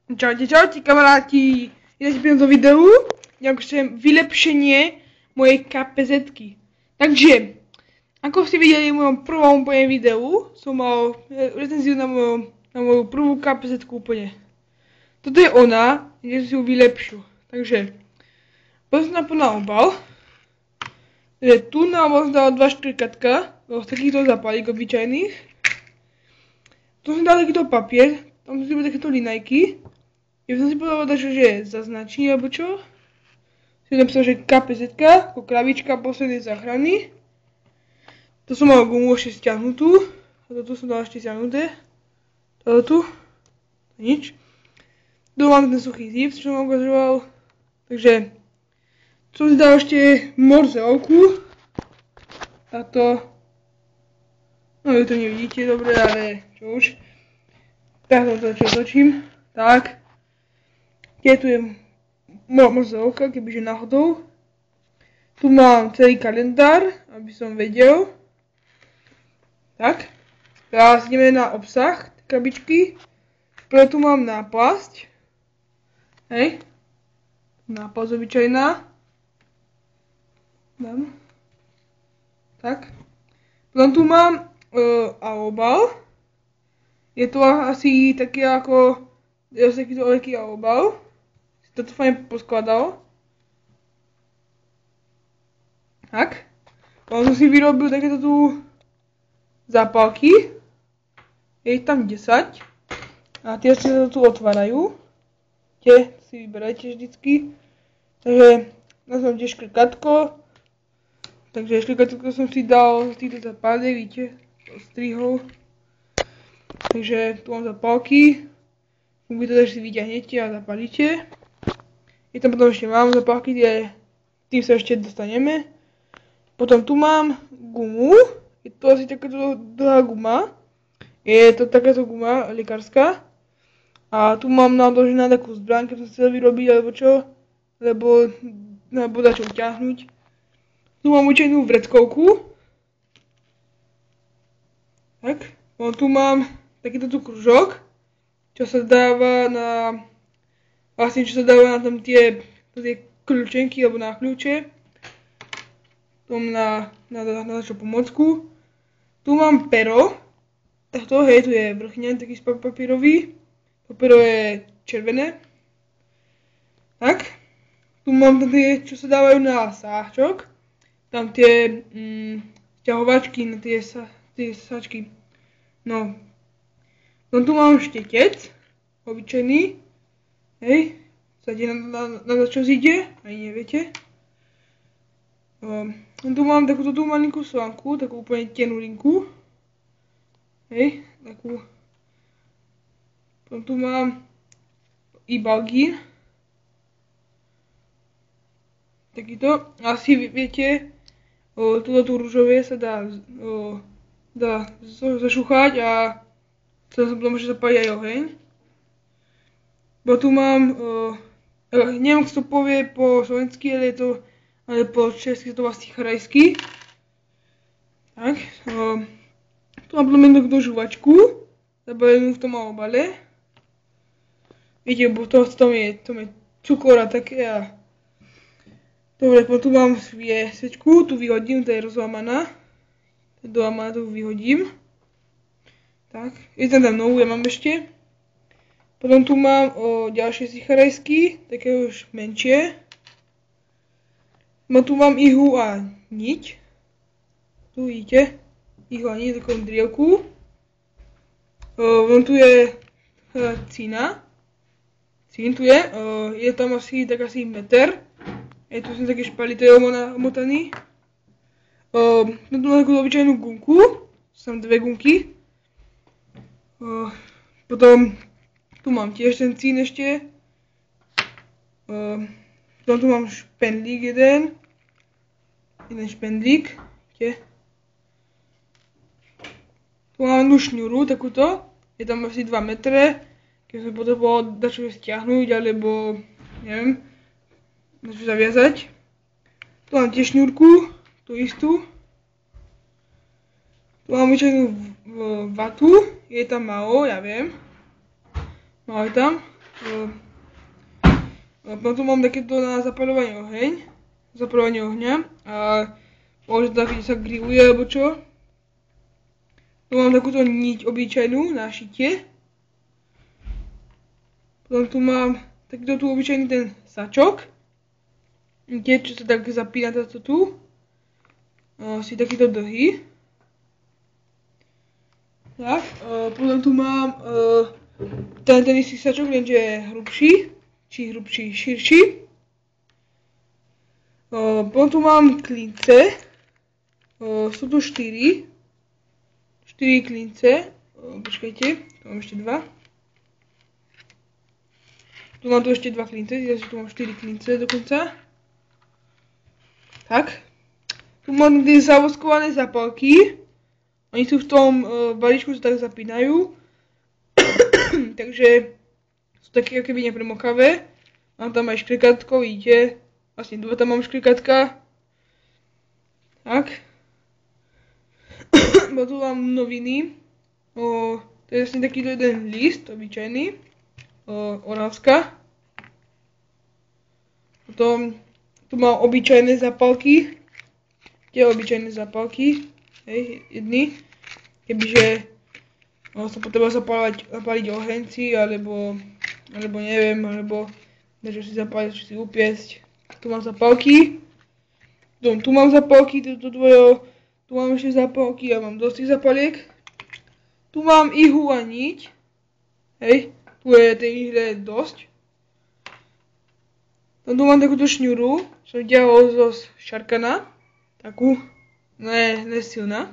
Čaute kamaráti, ja si do videu, ďakujem vylepšenie mojej KPZ-ky. Takže, ako ste videli v mojom prvom videu, som mal recenziu na moju prvú KPZ-ku úplne. Toto je ona, kde si ju vylepšiu. Takže, pozriem na obal. Takže tu na obal som dal 2 škrkatka, z takýchto zapalík obyčajných. Tu som dal takýto papier, tam si takéto linajky. Ja som si povedal, že je zaznačí, alebo čo. Si napísal, že KPZ, ako krabička poslednej záchrany. To som mal gumu ešte stiahnutú. A toto som dal ešte stiahnuté. Toto tu. Nič. Tu mám ten suchý zip, čo som ukazoval. Takže som si dal ešte morzeovku. Táto. No vy to nevidíte dobre, ale čo už. Takto to čo točím. Tak. Kde tu je morzeovka, kebyže náhodou. Tu mám celý kalendár, aby som vedel. Tak. Teraz ideme na obsah krabičky. Prvé tu mám náplasť. Hej. Náplasť obyčajná. Dám. Tak. Potom tu mám obal. Je to asi taký ako takýto veľký obal. Toto fajn poskladal. Tak. Potom som si vyrobil takéto tu zápalky. Je ich tam 10. A tie sa tu otvárajú. Tie si vyberajte vždycky. Takže dal som tiež škrkatko. Takže škrkatko som si dal z týchto zápaliek, vidíte, strihov. Takže tu mám zápalky. Vy to si vyťahnete a zapalíte. Je tam potom ešte mám zapálky, tým sa ešte dostaneme. Potom tu mám gumu. Je to asi takáto dlhá guma. Je to takáto guma lekárska. A tu mám naložená takú zbraň, keď som chcel vyrobiť alebo čo. Lebo dá čo uťahnuť. Tu mám učenú vreckovku. Tak. Potom tu mám takýto tu kružok. Čo sa dáva na tam tie kľúčenky alebo na kľúče. Tom na našu pomôcku. Tu mám pero. Takto, hej, tu je vrchňan taký papírový. To pero je červené. Tak. Tu mám tie, čo sa dávajú na sáčok. Tam tie ťahovačky na tie sáčky. No. No tu mám štetec. Obyčajný. Hej, sáte na čo zíde, ani neviete. Tu mám takúto tú malinkú slanku, takú úplne tenulinku. Hej, takú. Potom tu mám ibalgín. Takýto. Asi viete, toto tu rúžové sa dá zašúchať a sa môže zapáliť aj oheň. Bo tu mám, neviem, kto to povie po slovensky, ale po česky to vlastne charajsky. Tak, tu mám potom jednu žuvačku, zabalenú v tom obale. Viete, bo to je cukor a také a... Dobre, potom tu mám svečku, tu vyhodím, to je rozlámaná. Tu vyhodím. Tak, je tam novú, ja mám ešte. Potom tu mám ďalšie sicharajsky, také už menšie. Tu mám ihlu a niť. Tu vidíte, ihlu a niť, takú drielku. Tu je cína. Cín tu je tam asi meter. Je tu som taký špaliteľ omotaný. Tu mám takú obyčajnú gumku, sú tam 2 gumky. Potom tu mám tiež ten cín ešte. Potom tu mám špendlík jeden špendlík. Tu mám jednu šňuru, takúto. Je tam asi 2 metre. Keď som potreboval dačo stiahnuť, alebo neviem, dačo zaviazať. Tu mám tiež šňurku, tú istú. Tu mám obyčajnú vatu, je tam málo, ja viem. Málo je tam. Potom mám takéto na zapaľovanie ohňa a možno tak, keď sa grilluje alebo čo. Tu mám takúto niť obyčajnú na šitie. Potom tu mám takýto tu obyčajný ten sačok. Vidíte, čo sa tak zapína toto tu. Si takýto dlhý. Tak, potom tu mám ten istý sačok, lenže je hrubší, širší. Potom tu mám klince, sú tu 4 klince, počkajte, tu mám ešte 2. Tu mám tu ešte 2 klince, tu mám 4 klince dokonca. Tak, tu mám tie zavoskované zapálky. Oni sú v tom balíčku, sa tak zapínajú. Takže sú také akoby nepremokavé. Mám tam aj škrikátko, vidíte. Vlastne 2 tam mám škrikatka. Tak. Bo tu mám noviny. To je vlastne takýto jeden list, obyčajný. Oravska. Potom tu mám obyčajné zapálky. Tie obyčajné zapálky. Hej, jedny, kebyže sa potreba zapáliť ohenci, alebo neviem, alebo niečo si zapáliť, či si upiesť. Tu mám zapálky, tu mám zapálky, tu mám ešte zapálky, ja mám dosť tých zapaliek. Tu mám ihu a niť, hej, tu je tej ihle dosť. Tu mám takúto šňuru, som ťahol zo šarkana, takú. Ne silná.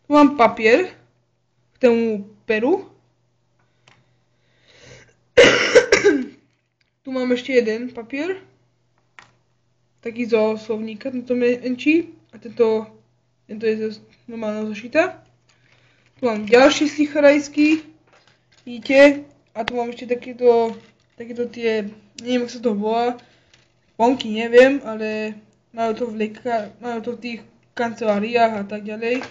Tu mám papier k tomu peru. Tu mám ešte jeden papier. Taký zo slovníka, tento menší. A tento je z normálneho zošita. Tu mám ďalší sticharajský. Vidíte? A tu mám ešte takéto tie, neviem, ako sa to volá. Ponky, neviem, ale majú to v tých kanceláriách a tak ďalej.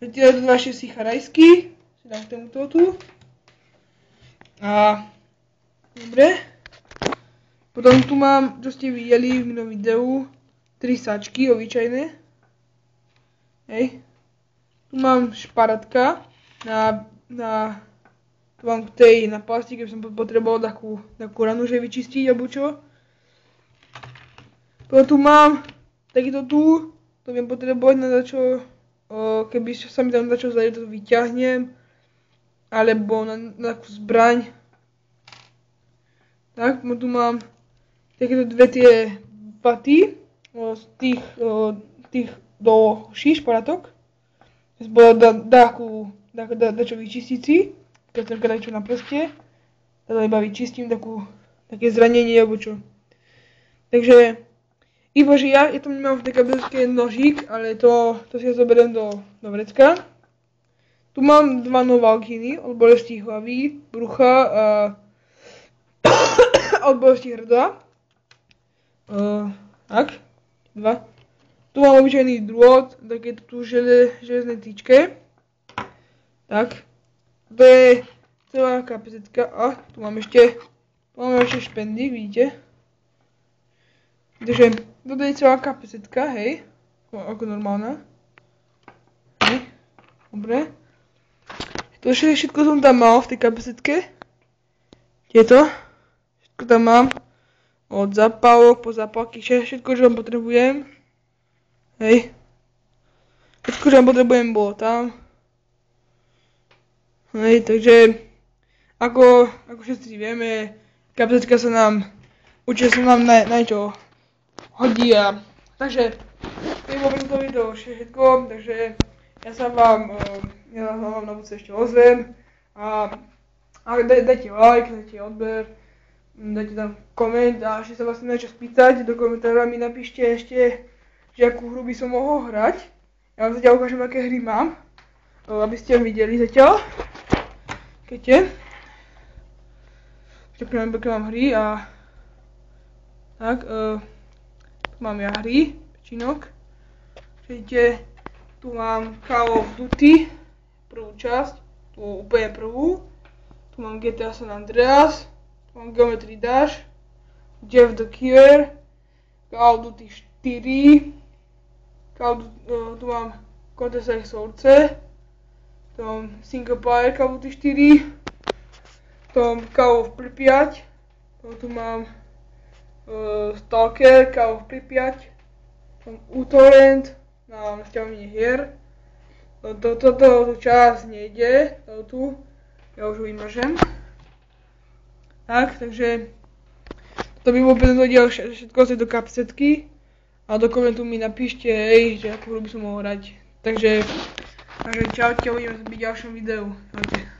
Zatiaľ ďalšie sicharajsky, si dám k tomuto tu. A dobre. Potom tu mám, čo ste videli v minulom videu, 3 sačky obyčajné. Hej. Tu mám šparatka tu mám k tej na plastike, keby som potreboval takú ranu, že vyčistiť alebo čo. Potom tu mám takýto tu. To viem potrebovať na dačo, keby sa mi tam dačo zdaje, to vyťahnem. Alebo na takú zbraň. Tak, tu mám takéto dve tie paty z tých do šíš paratok. Dačo vyčistiť si, keď som dačo na prste. Teda iba vyčistím také zranenie alebo čo. Takže iba, že ja tam nemám v tej kabelke nožík, ale to si ja zoberiem do vrecka. Tu mám 2 novalginy od bolesti hlavy, brucha a od bolesti hrdla. Tak, 2. Tu mám obyčajný drôt, takéto tu železné tyčke. Tak, to je celá kapezetka a tu máme ešte špendy, vidíte. Takže toto je celá kapezetka, hej, ako normálna. Hej, dobre. To všetko som tam mal v tej kapezetke. Tieto. Všetko tam mám. Od zapálok po zapálky, všetko, čo vám potrebujem. Hej. Všetko, čo vám potrebujem, bolo tam. Hej, takže ako všetci vieme, kapezetka sa nám na niečo hodí a takže to je vôbec to video všetko, takže ja sa vám na budúce ešte ozvem a dajte like, dajte odber, dajte tam koment a ešte sa vlastne niečo spýtať, do komentára mi napíšte ešte, že akú hru by som mohol hrať. Ja vám zatiaľ ukážem, aké hry mám, aby ste videli zatiaľ. Keďte. Pekné mám hry a tak, tu mám ja hry, pečinok. Vidíte, tu mám Call of Duty, prvú časť, tu úplne prvú. Tu mám GTA San Andreas, mám Geometry Dash, Jeff the Killer, Call of Duty 4, tu mám Counter-Strike Source, tu mám Single Player Call of Duty 4, tu mám Call of Pripyat, tu mám Stalker Call of Pripyat, tu mám uTorrent na stiahovanie hier. Toto čas nejde, tu, ja už ho vymažem. Tak, takže to by bolo tento diel všetko z tejto kapsetky a do komentu mi napíšte, že akú hru by som mohol hrať. Takže čaute, uvidíme sa v ďalšom videu. Čaute.